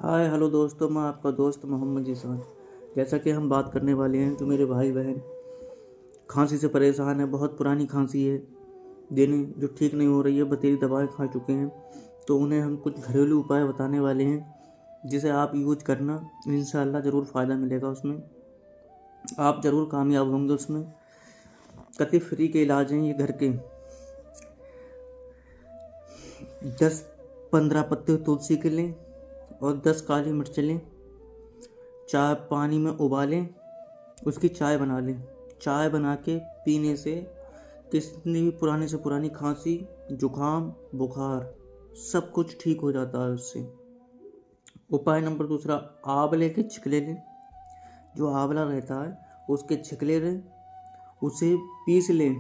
Hi hello दोस्तों, मैं आपका दोस्त मोहम्मद जीसान। जैसा कि हम बात करने वाले हैं, जो मेरे भाई बहन खांसी से परेशान है, बहुत पुरानी खांसी है जिन्हें जो ठीक नहीं हो रही है, बतेरी दवाएं खा चुके हैं, तो उन्हें हम कुछ घरेलू उपाय बताने वाले हैं जिसे आप यूज करना। इंशाल्लाह ज़रूर फ़ायदा मिलेगा उसमें, आप ज़रूर कामयाब होंगे उसमें। कति फ्री के इलाज हैं ये घर के। 10-15 पत्ते तुलसी के लें और 10 काली मिर्च लें, चाय पानी में उबालें, उसकी चाय बना लें। चाय बना के पीने से कितनी भी पुरानी से पुरानी खांसी, जुकाम, बुखार सब कुछ ठीक हो जाता है उससे। उपाय नंबर दूसरा, आंवले के छिकले लें। जो आंवला रहता है उसके छिकले लें, उसे पीस लें,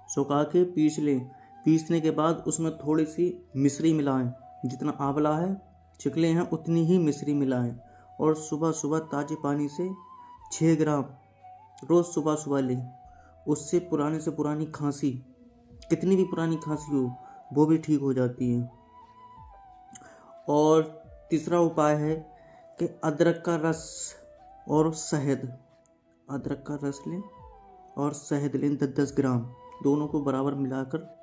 सुखा के पीस लें। पीसने के बाद उसमें थोड़ी सी मिश्री मिलाएं। जितना आंवला है, छिकले हैं, उतनी ही मिश्री मिलाएं और सुबह सुबह ताज़े पानी से 6 ग्राम रोज़ सुबह सुबह लें। उससे पुराने से पुरानी खांसी, कितनी भी पुरानी खांसी हो, वो भी ठीक हो जाती है। और तीसरा उपाय है कि अदरक का रस और शहद, अदरक का रस लें और शहद लें 10-10 ग्राम, दोनों को बराबर मिलाकर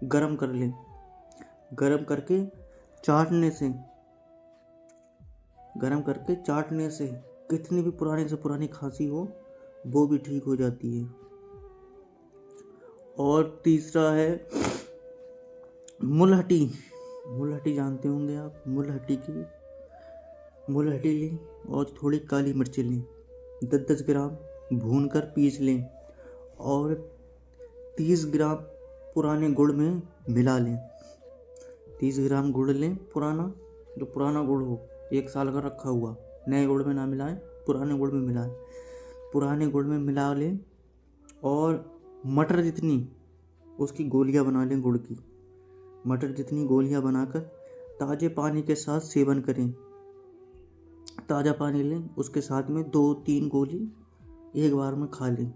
गरम कर लें। गरम करके चाटने से कितनी भी पुरानी से पुरानी खांसी हो, वो भी ठीक हो जाती है। और तीसरा है मुलहटी। मुलहटी जानते होंगे आप। मुलहटी लें और थोड़ी काली मिर्च लें, 10-10 ग्राम भून कर पीस लें और 30 ग्राम पुराने गुड़ में मिला लें। 30 ग्राम गुड़ लें पुराना, जो पुराना गुड़ हो, 1 साल का रखा हुआ। नए गुड़ में ना मिलाएं, पुराने गुड़ में मिलाएं। पुराने गुड़ में मिला लें और मटर जितनी उसकी गोलियां बना लें, गुड़ की मटर जितनी गोलियां बनाकर ताज़े पानी के साथ सेवन करें। ताज़ा पानी लें, उसके साथ में 2-3 गोली एक बार में खा लें।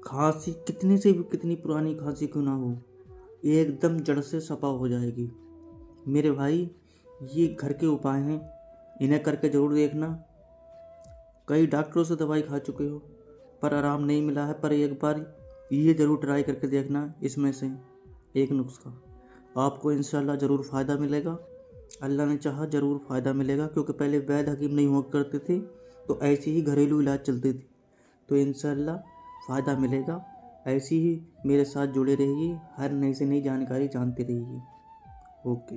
खांसी कितनी से भी कितनी पुरानी खांसी क्यों ना हो, एकदम जड़ से सफा हो जाएगी। मेरे भाई, ये घर के उपाय हैं, इन्हें करके ज़रूर देखना। कई डॉक्टरों से दवाई खा चुके हो पर आराम नहीं मिला है, पर एक बार ये ज़रूर ट्राई करके देखना। इसमें से एक नुस्खा आपको इंशाल्लाह ज़रूर फ़ायदा मिलेगा। अल्लाह ने चाहा ज़रूर फ़ायदा मिलेगा, क्योंकि पहले वैद्य हकीम नहीं हुआ करते थे, तो ऐसे ही घरेलू इलाज चलते थे। तो इंशाल्लाह फ़ायदा मिलेगा। ऐसे ही मेरे साथ जुड़े रहिए, हर नई से नई जानकारी जानते रहिए। ओके।